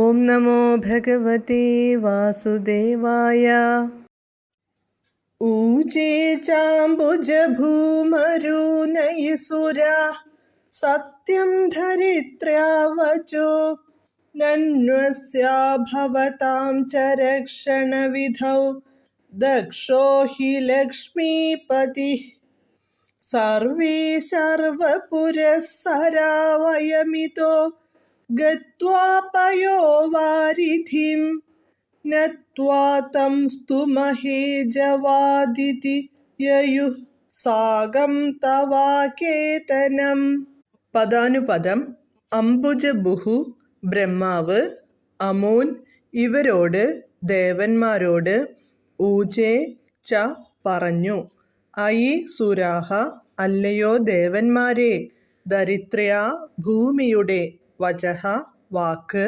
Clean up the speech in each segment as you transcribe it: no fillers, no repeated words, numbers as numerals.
ഓം നമോ ഭഗവതേ വാസുദേവായ. ഊചേ ചാംബുജഭൂമരുനയസുരാ സത്യം ധരിത്ര്യാ വചോ നന്വസ്യാ ഭവതാം ച രക്ഷണവിധൗ ദക്ഷോ ഹി ലക്ഷ്മീപതിഃ സർവേ സർവപുരസ്സരാ വയമിതോ ഗത്വാ പയോവാരിധിം നത്വാ തം സ്തുമഹേ ജവാദിതി യയുഃ സാഗം തവാകേതനം. പദാനുപദം. അംബുജഭുഃ ബ്രഹ്മാവ്, അമൂൻ ഇവരോട്, ദേവന്മാരോട്, ഊചേ ച പറഞ്ഞു, അയി സുരാഹ അല്ലയോ ദേവന്മാരെ, ധരിത്ര്യാ ഭൂമിയുടെ, വചഃ വാക്ക്,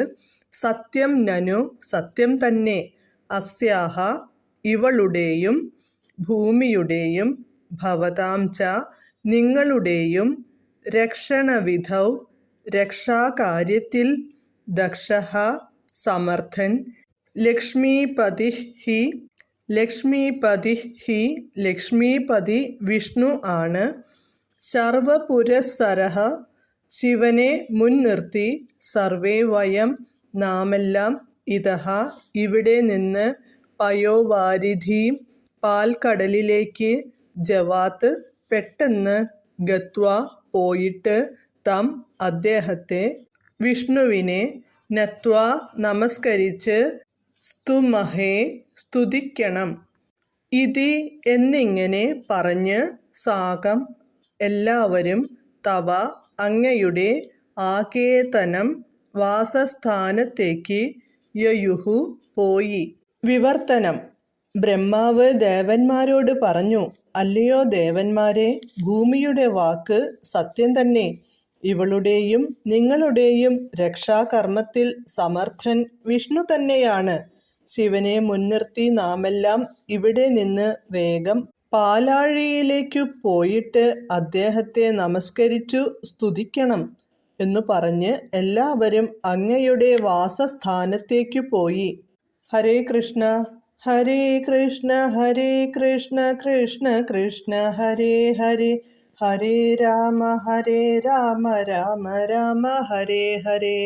സത്യം നനു സത്യം തന്നെ, അസ്യാഹ ഇവളുടെയും, ഭൂമിയുടെയും, ഭവതാം ച നിങ്ങളുടെയും, രക്ഷണവിധൗ രക്ഷാകാര്യത്തിൽ, ദക്ഷഃ സമർത്ഥൻ, ലക്ഷ്മീപതിഃ ലക്ഷ്മീപതി വിഷ്ണു ആണ്, സർവപുരസ്സരഃ ശിവനെ മുൻനിർത്തി, സർവേ വയം നാമെല്ലാം, ഇതഃ ഇവിടെ നിന്ന്, പയോവാരിധീം പാൽക്കടലിലേക്ക്, ജവാത് പെട്ടെന്ന്, ഗത്വാ പോയിട്ട്, തം അദ്ദേഹത്തെ, വിഷ്ണുവിനെ, നത്വാ നമസ്കരിച്ച്, സ്തുമഹേ സ്തുതിക്കണം, ഇതി എന്നിങ്ങനെ പറഞ്ഞ്, സാകം എല്ലാവരും, തവ അങ്ങയുടെ, ആകേതനം വാസസ്ഥാനത്തേക്ക്, യയുഃ പോയി. വിവർത്തനം. ബ്രഹ്മാവ് ദേവന്മാരോട് പറഞ്ഞു, അല്ലയോ ദേവന്മാരെ, ഭൂമിയുടെ വാക്ക് സത്യം തന്നെ, ഇവളുടെയും നിങ്ങളുടെയും രക്ഷാകർമ്മത്തിൽ സമർത്ഥൻ വിഷ്ണു തന്നെയാണ്. ശിവനെ മുൻനിർത്തി നാമെല്ലാം ഇവിടെ നിന്ന് വേഗം പാലാഴിയിലേക്കു പോയിട്ട് അദ്ദേഹത്തെ നമസ്കരിച്ചു സ്തുതിക്കണം എന്നു പറഞ്ഞ് എല്ലാവരും അങ്ങയുടെ വാസസ്ഥാനത്തേക്കു പോയി. ഹരേ കൃഷ്ണ ഹരേ കൃഷ്ണ ഹരേ കൃഷ്ണ കൃഷ്ണ കൃഷ്ണ ഹരേ ഹരേ, ഹരേ രാമ രാമ രാമ ഹരേ ഹരേ.